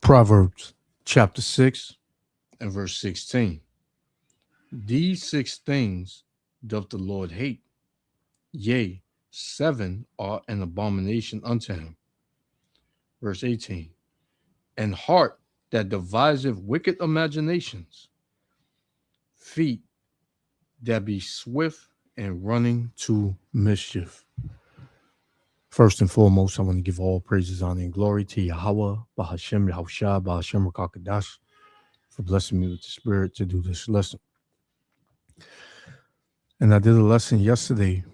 Proverbs chapter 6 and verse 16. These 6 things doth the Lord hate, yea, 7 are an abomination unto him. Verse 18. And heart that deviseth wicked imaginations, feet that be swift and running to mischief. First and foremost, I want to give all praises, honor, and glory to Yahweh, Bahashem, Yahushua, Bahashem, Rakakadash, for blessing me with the spirit to do this lesson. And I did a lesson yesterday,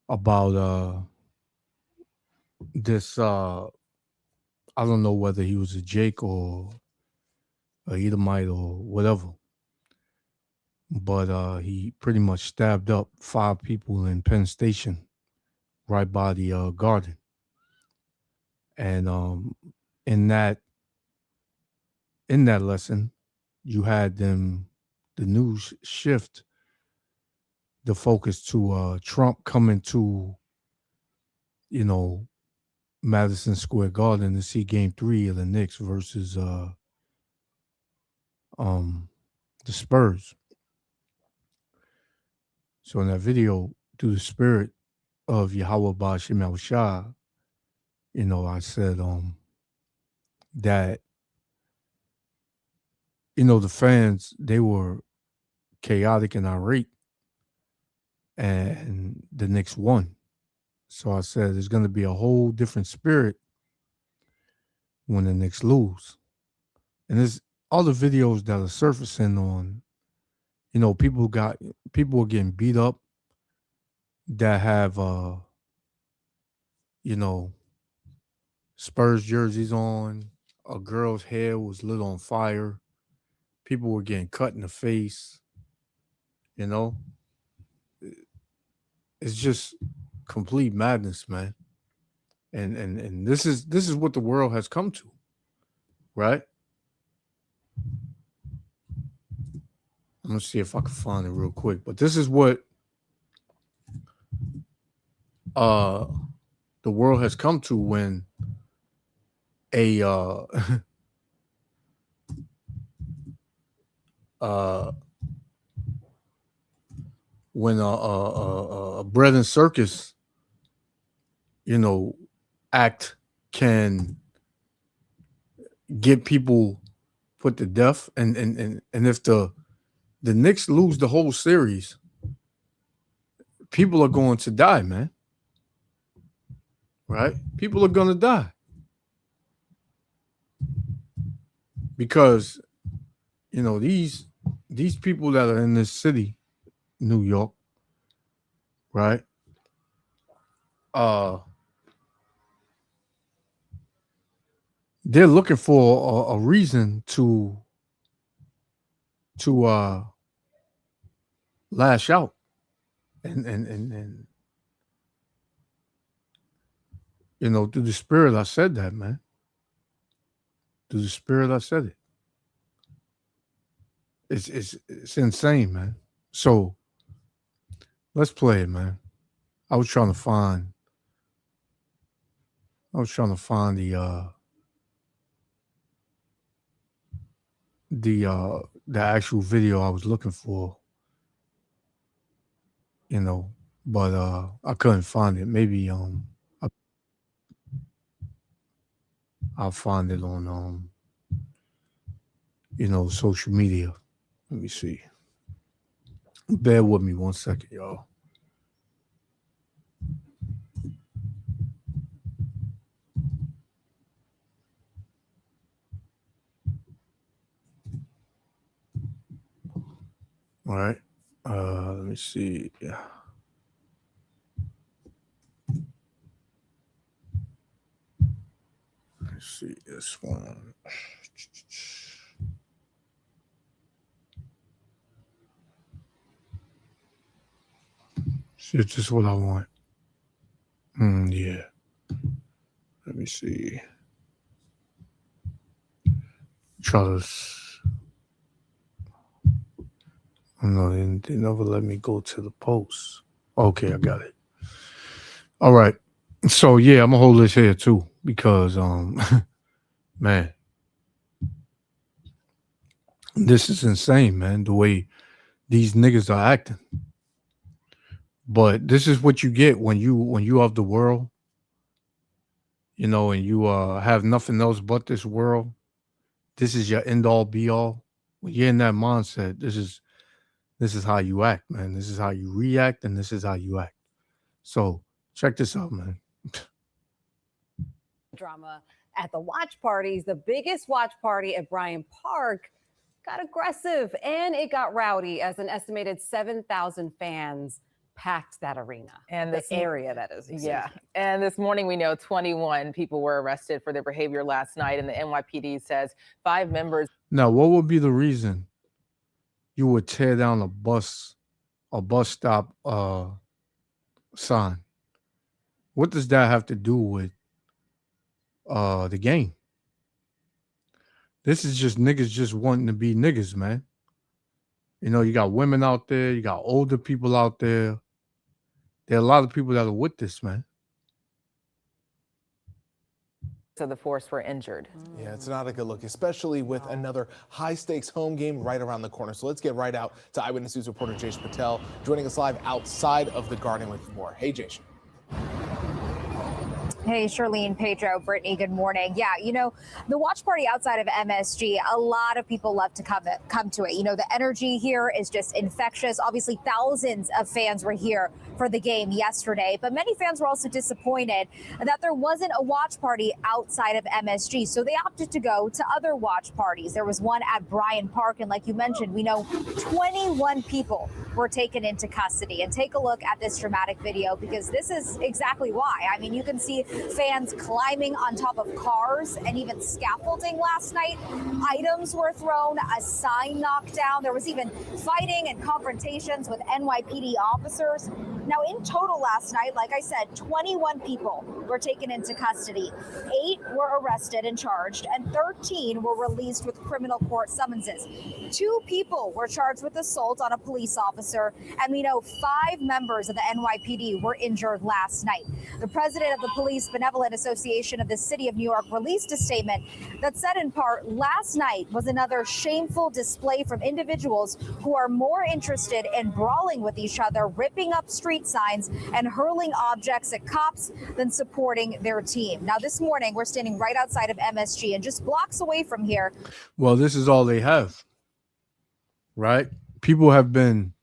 about this, I don't know whether he was a Jake or a Edomite or whatever, but he pretty much stabbed up 5 people in Penn Station right by the garden. And in that lesson, you had the news shift the focus to Trump coming to, Madison Square Garden to see Game 3 of the Knicks versus the Spurs. So in that video, through the spirit of Yahweh Ba'Shem Yahushua, I said that the fans, they were chaotic and irate, and the Knicks won. So I said there's going to be a whole different spirit when the Knicks lose. And there's other videos that are surfacing on, people are getting beat up that have, Spurs jerseys on. A girl's hair was lit on fire. People were getting cut in the face. It's just complete madness, man. And this is what the world has come to, right? I'm gonna see if I can find it real quick. But this is what the world has come to when when a bread and circus, act can get people put to death, and if the Knicks lose the whole series, people are going to die, man. Right? People are going to die. Because, these people that are in this city, New York, right? They're looking for a reason to lash out. And through the spirit, I said that, man. Through the spirit, I said it. It's insane, man. So let's play it, man. I was trying to find the actual video I was looking for, but I couldn't find it. Maybe I'll find it on social media. Let me see. Bear with me 1 second, y'all. All right. Let me see. Yeah. Let's see this one. It's just what I want. Yeah. Let me see. Try to. No, they never let me go to the post. Okay, I got it. All right. So, yeah, I'm going to hold this here, too. because man, this is insane, man. The way these niggas are acting. But this is what you get when you of the world, and you have nothing else but this world. This is your end all be all. When you're in that mindset, this is how you act, man. This is how you react, and this is how you act. So check this out, man. Drama at the watch parties. The biggest watch party at Bryant Park got aggressive and it got rowdy as an estimated 7,000 fans packed that arena and the area, that is. Yeah. And this morning, we know 21 people were arrested for their behavior last night. And the NYPD says 5 members. Now, what would be the reason you would tear down a bus stop sign? What does that have to do with the game? This is just niggas just wanting to be niggas, man. You got women out there, you got older people out there. There are a lot of people that are with this, man. Of the force were injured. Yeah, it's not a good look, especially with another high-stakes home game right around the corner. So let's get right out to Eyewitness News reporter Jason Patel, joining us live outside of the Garden with more. Hey, Jason. Hey, Charlene, Pedro, Brittany, good morning. Yeah, the watch party outside of MSG, a lot of people love to come to it. The energy here is just infectious. Obviously, thousands of fans were here for the game yesterday, but many fans were also disappointed that there wasn't a watch party outside of MSG. So they opted to go to other watch parties. There was one at Bryant Park, and like you mentioned, we know 21 people were taken into custody. And take a look at this dramatic video, because this is exactly why. I mean, you can see fans climbing on top of cars and even scaffolding last night. Items were thrown, a sign knocked down. There was even fighting and confrontations with NYPD officers. Now, in total last night, like I said, 21 people were taken into custody. 8 were arrested and charged, and 13 were released with criminal court summonses. 2 people were charged with assault on a police officer, and we know 5 members of the NYPD were injured last night. The president of the Police Benevolent Association of the City of New York released a statement that said in part, last night was another shameful display from individuals who are more interested in brawling with each other, ripping up street signs, and hurling objects at cops than supporting their team. Now, this morning, we're standing right outside of MSG and just blocks away from here. Well, this is all they have, right? People have been,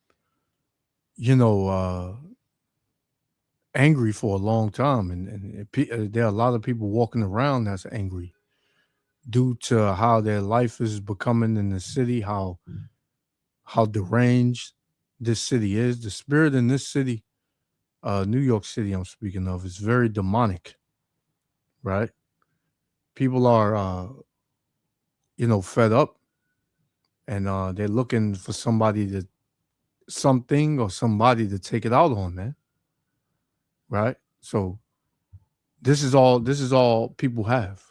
angry for a long time, and there are a lot of people walking around that's angry due to how their life is becoming in the city, how deranged this city is. The spirit in this city, New York City I'm speaking of, is very demonic, right? People are fed up, and they're looking for somebody to take it out on, man. Right? So this is all people have.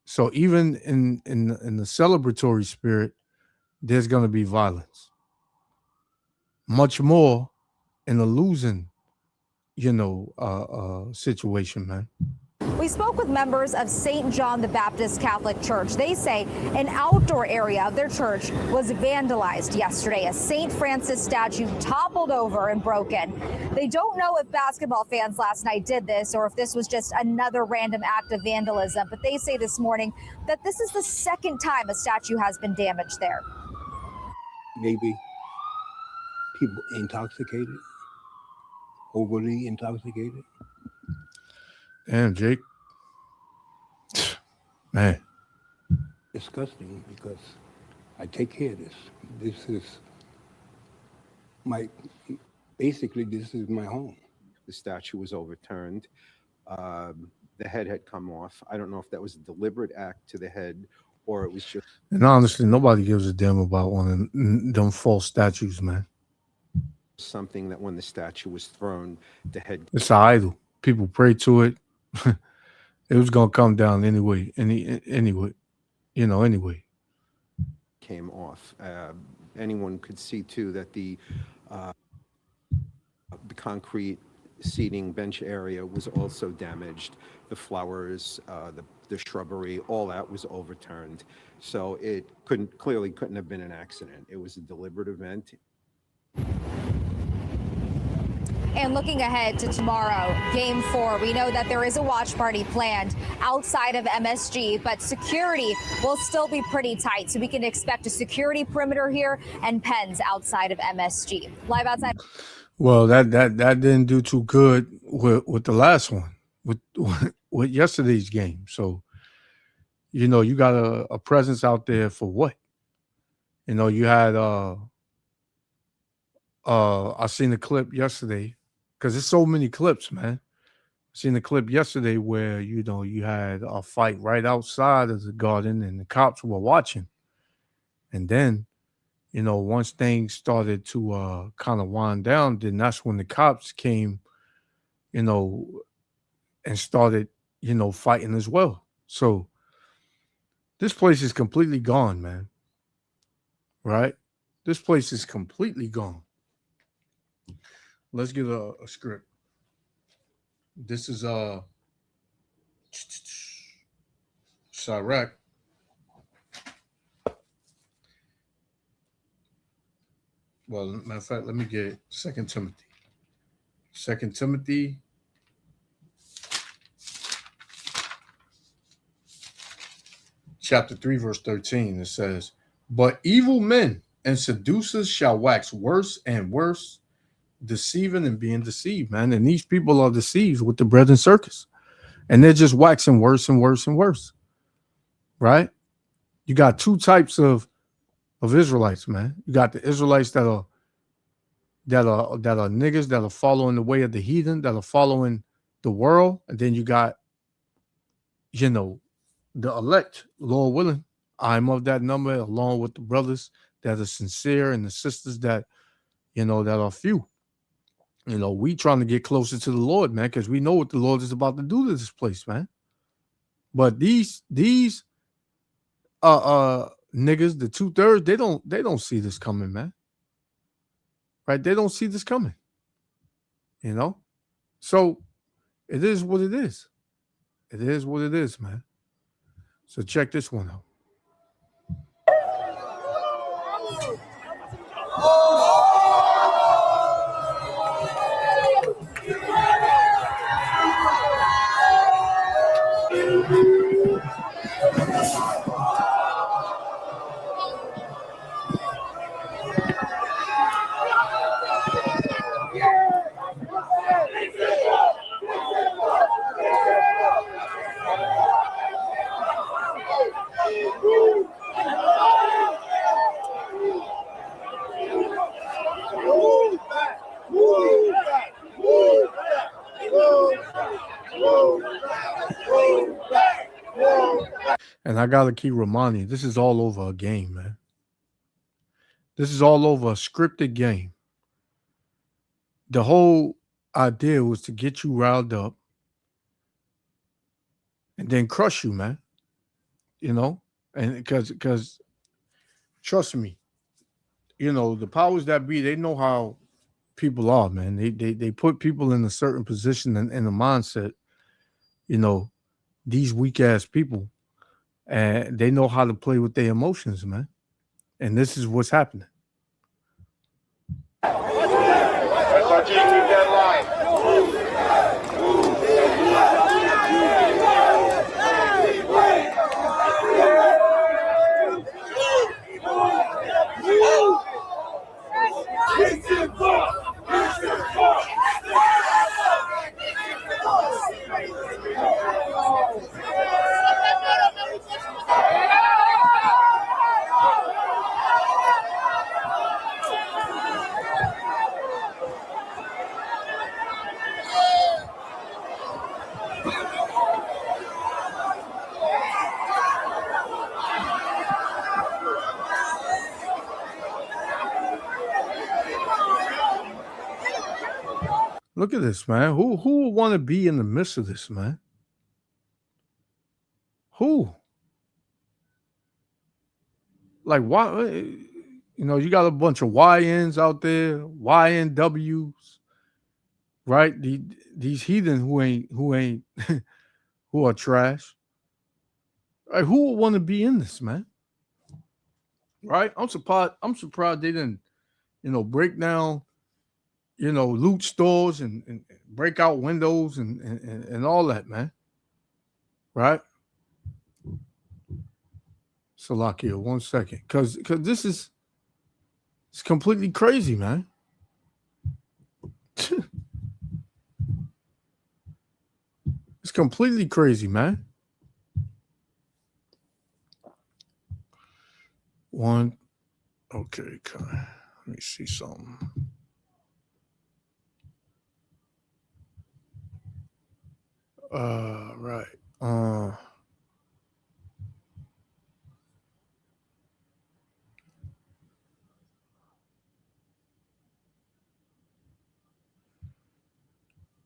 So even in the celebratory spirit, there's going to be violence. Much more in the losing, situation, man. We spoke with members of St. John the Baptist Catholic Church. They say an outdoor area of their church was vandalized yesterday. A St. Francis statue toppled over and broken. They don't know if basketball fans last night did this or if this was just another random act of vandalism, but they say this morning that this is the second time a statue has been damaged there. Maybe people intoxicated, overly intoxicated. Damn, Jake. Man. Disgusting, because I take care of this. This is this is my home. The statue was overturned. The head had come off. I don't know if that was a deliberate act to the head or it was just... And honestly, nobody gives a damn about one of them false statues, man. Something that when the statue was thrown, the head... It's an idol. People pray to it. It was going to come down anyway. Anyway. Came off. Anyone could see, too, that the concrete seating bench area was also damaged. The flowers, the shrubbery, all that was overturned. So it clearly couldn't have been an accident. It was a deliberate event. And looking ahead to tomorrow, Game 4, we know that there is a watch party planned outside of MSG, but security will still be pretty tight. So we can expect a security perimeter here and pens outside of MSG. Live outside. Well, that didn't do too good with the last one, with yesterday's game. So, you know, you got a presence out there for what? You know, you had I seen the clip yesterday, because there's so many clips, man. I seen the clip yesterday where, you know, you had a fight right outside of the garden and the cops were watching. And then, you know, once things started to kind of wind down, then that's when the cops came, you know, and started, you know, fighting as well. So this place is completely gone, man. Right? This place is completely gone. Let's get a script. This is Sirach. Well, matter of fact, let me get 2 Timothy. 2 Timothy chapter 3, verse 13. It says, "But evil men and seducers shall wax worse and worse, deceiving and being deceived," man. And these people are deceived with the bread and circus. And they're just waxing worse and worse and worse. Right? You got two types of Israelites, man. You got the Israelites that are niggas that are following the way of the heathen, that are following the world, and then you got, you know, the elect, Lord willing. I'm of that number, along with the brothers that are sincere and the sisters that, you know, that are few. You know, we trying to get closer to the Lord, man, because we know what the Lord is about to do to this place, man. But these niggas, the 2/3, they don't see this coming, man. Right? They don't see this coming. You know? So it is what it is. It is what it is, man. So check this one out. And I gotta keep reminding you, this is all over a game, man. This is all over a scripted game. The whole idea was to get you riled up and then crush you, man. You know? And because trust me, you know, the powers that be, they know how people are, man. They put people in a certain position and in a mindset, you know, these weak ass people, and they know how to play with their emotions, man. And this is what's happening. Look at this, man. Who would want to be in the midst of this, man? Who? Like, why? You know, you got a bunch of YNs out there, YNWs, right? These heathen who who are trash. Right? Who would want to be in this, man? Right? I'm surprised. I'm surprised they didn't, break down, loot stores and break out windows and all that, man. Right? Salakia, 1 second, because this is it's completely crazy, man. It's completely crazy, man. One, okay, let me see something. Right.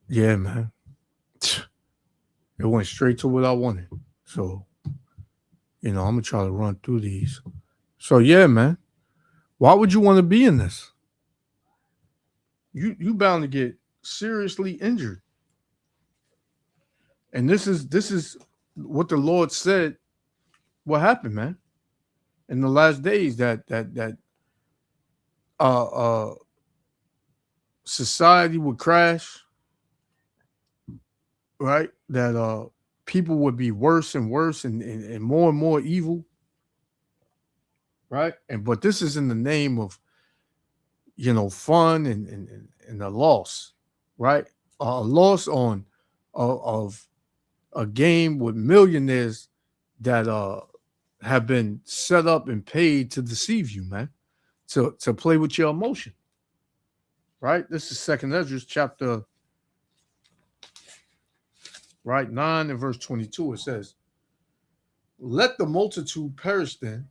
Yeah, man. It went straight to what I wanted. So, I'm gonna try to run through these. So yeah, man. Why would you want to be in this? You bound to get seriously injured. And this is what the Lord said what happened, man. In the last days that uh uh society would crash, right? That people would be worse and worse and more evil, right? And but this is in the name of fun and a loss, right? A loss on of a game with millionaires that have been set up and paid to deceive you, man, to play with your emotion, right? This is Second Ezra chapter, right, 9 and verse 22. It says, "Let the multitude perish then,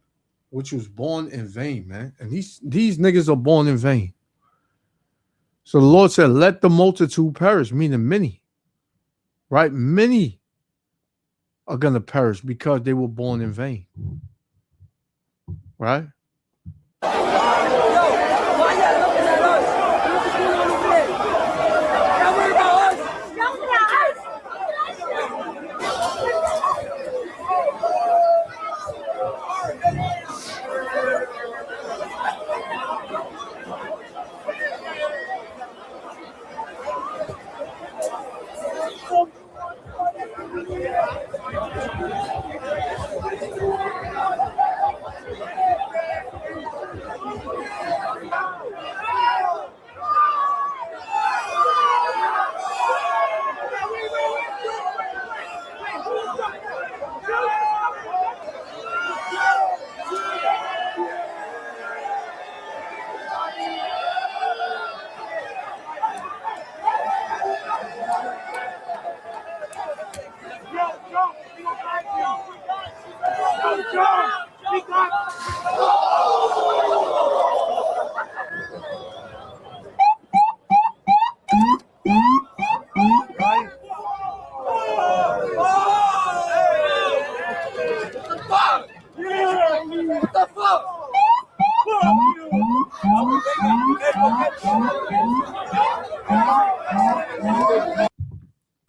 which was born in vain," man. And these niggas are born in vain. So the Lord said, "Let the multitude perish," meaning many, right? Many are gonna perish because they were born in vain, right?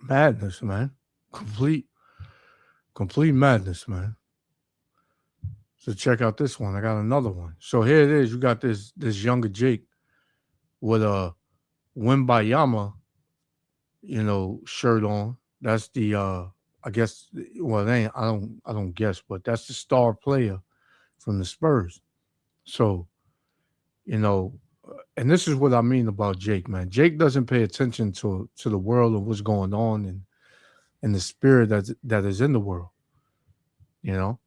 Madness, man. Complete madness, man. So check out this one. I got another one. So here it is. You got this younger Jake with a Wimbayama, shirt on. That's the I guess, well, it ain't, I don't guess, but that's the star player from the Spurs. So, you know, and this is what I mean about Jake, man. Jake doesn't pay attention to the world and what's going on and the spirit that is in the world, you know.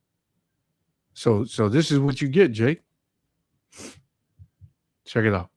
So this is what you get, Jake. Check it out.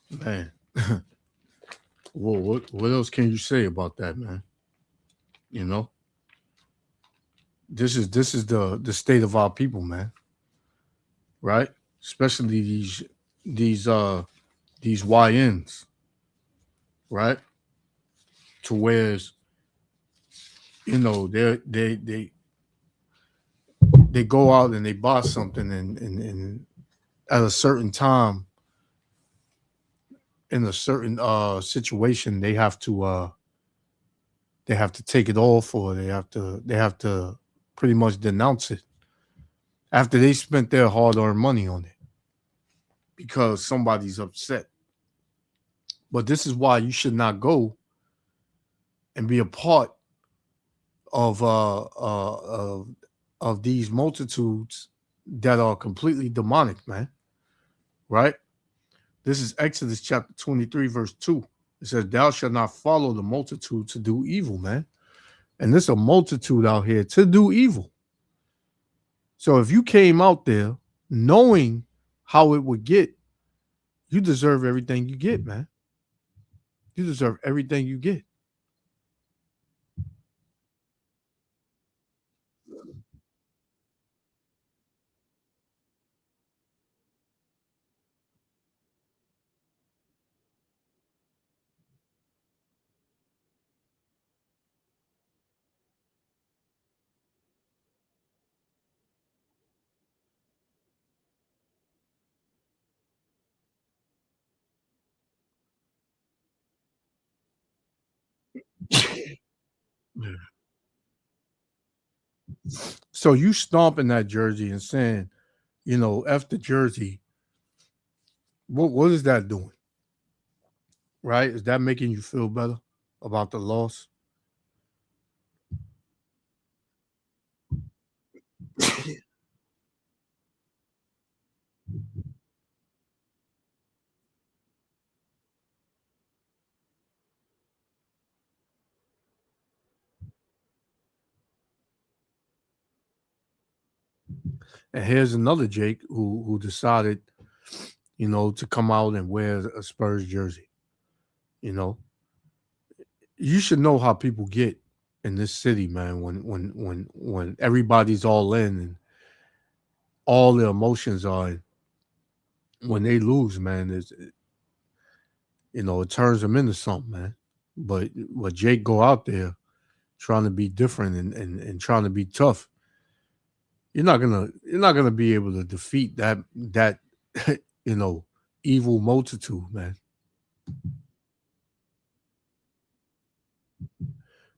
Man, well, what else can you say about that, man? You know, this is the state of our people, man. Right? Especially these uh these YNs, right? To whereas they go out and they buy something and at a certain time in a certain situation they have to take it off or they have to pretty much denounce it after they spent their hard-earned money on it because somebody's upset. But this is why you should not go and be a part of of these multitudes that are completely demonic, man. Right? This is Exodus chapter 23, verse 2. It says, "Thou shalt not follow the multitude to do evil," man. And there's a multitude out here to do evil. So if you came out there knowing how it would get, you deserve everything you get, man. You deserve everything you get. Yeah. So you stomping that jersey and saying, F the jersey. What is that doing? Right? Is that making you feel better about the loss? And here's another Jake who decided, to come out and wear a Spurs jersey. You know, you should know how people get in this city, man. When everybody's all in and all their emotions are in, when they lose, man, it turns them into something, man. But Jake go out there trying to be different and trying to be tough. You're not gonna be able to defeat that you know evil multitude, man.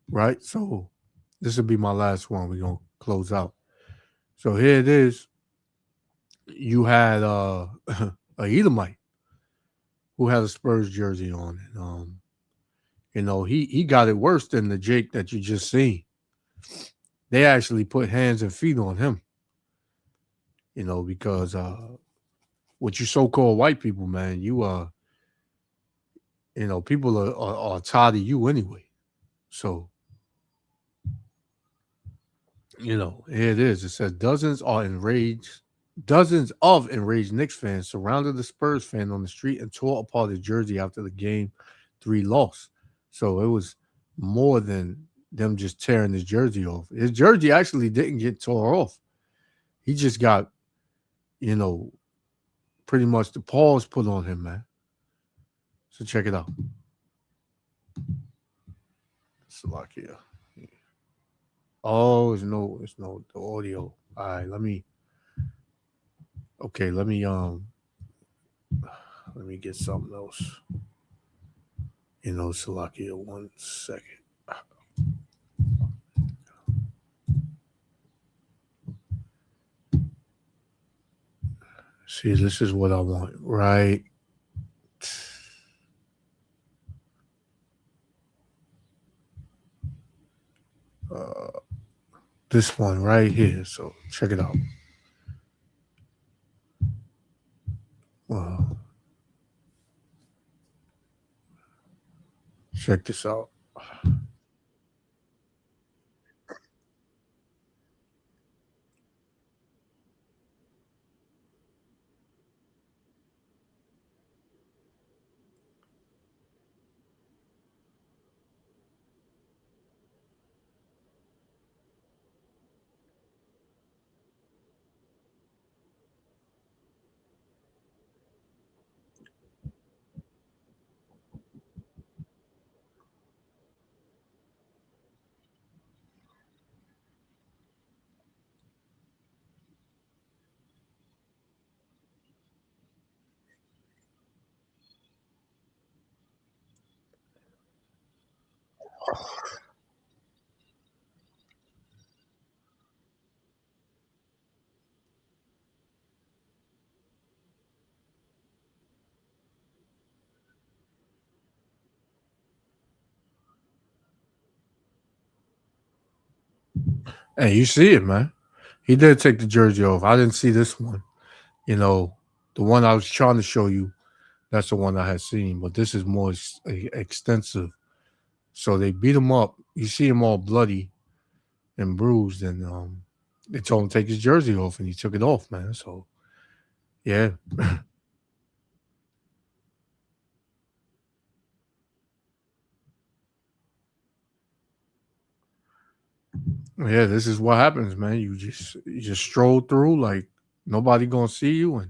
Right? So this will be my last one. We're gonna close out. So here it is. You had a Edomite who had a Spurs jersey on, and he got it worse than the Jake that you just seen. They actually put hands and feet on him, because with you so-called white people, man, people are tired of you anyway. So here it is. It says dozens of enraged Knicks fans surrounded the Spurs fan on the street and tore apart his jersey after the game 3 loss. So it was more than them just tearing his jersey off. His jersey actually didn't get tore off. He just got, you know, pretty much the paws put on him, man. So check it out. Slovakia. Oh, it's no the audio. All right, let me get something else. Slovakia, 1 second. See, this is what I want, right? Uh, this one right here. So check it out. Well, check this out. Hey, you see it, man. He did take the jersey off. I didn't see this one. You know, the one I was trying to show you, that's the one I had seen, but this is more extensive. So they beat him up. You see him all bloody and bruised, and they told him to take his jersey off, and he took it off, man. So, yeah. Yeah, this is what happens, man. You just stroll through like nobody gonna see you,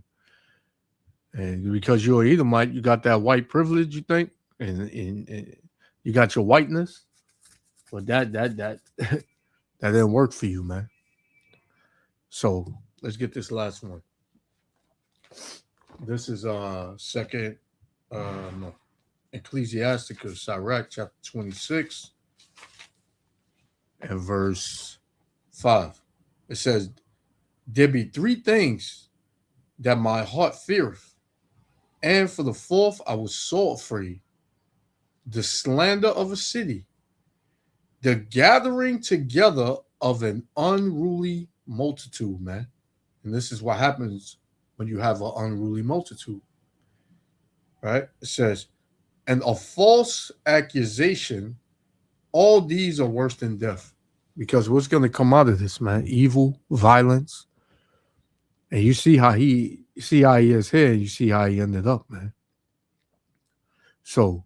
and because you're an Edomite, you got that white privilege, you think, and you got your whiteness, but that that didn't work for you, man. So let's get this last one. This is second no, Ecclesiasticus, Sirach chapter 26 and verse 5. It says, "There be three things that my heart feareth, and for the fourth I was so afraid: the slander of a city, the gathering together of an unruly multitude," man. And this is what happens when you have an unruly multitude, right? It says, "And a false accusation, all these are worse than death." Because what's going to come out of this, man? Evil, violence. And you see how he is here, you see how he ended up, man. So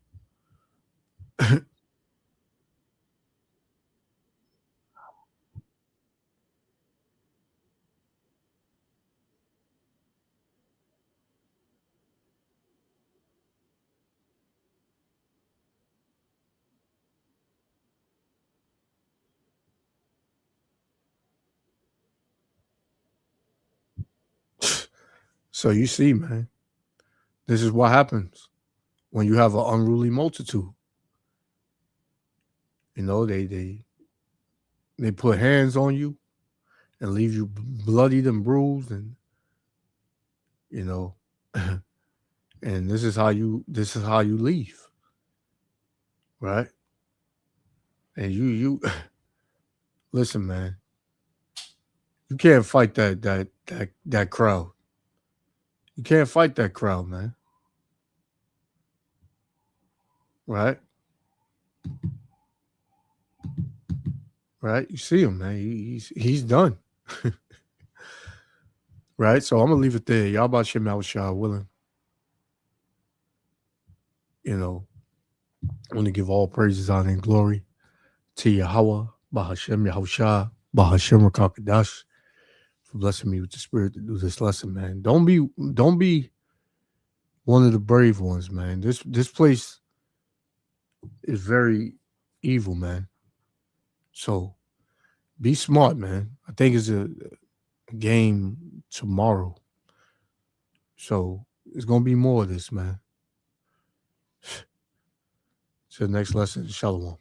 so you see, man, this is what happens when you have an unruly multitude. You know, they put hands on you and leave you bloodied and bruised, and you know, and this is how you leave, right? And you listen, man, you can't fight that crowd. You can't fight that crowd, man. Right? Right? You see him, man. He's done. Right? So I'm gonna leave it there. Y'all about Shem Shah willing. You know, I want to give all praises, honor, and glory to Yahweh, Bahashem Yahushua, Bahashem Rakakadash, for blessing me with the spirit to do this lesson, man. Don't be one of the brave ones, man. This place is very evil, man. So be smart, man. I think it's a game tomorrow. So it's gonna be more of this, man. To the next lesson, Shalom.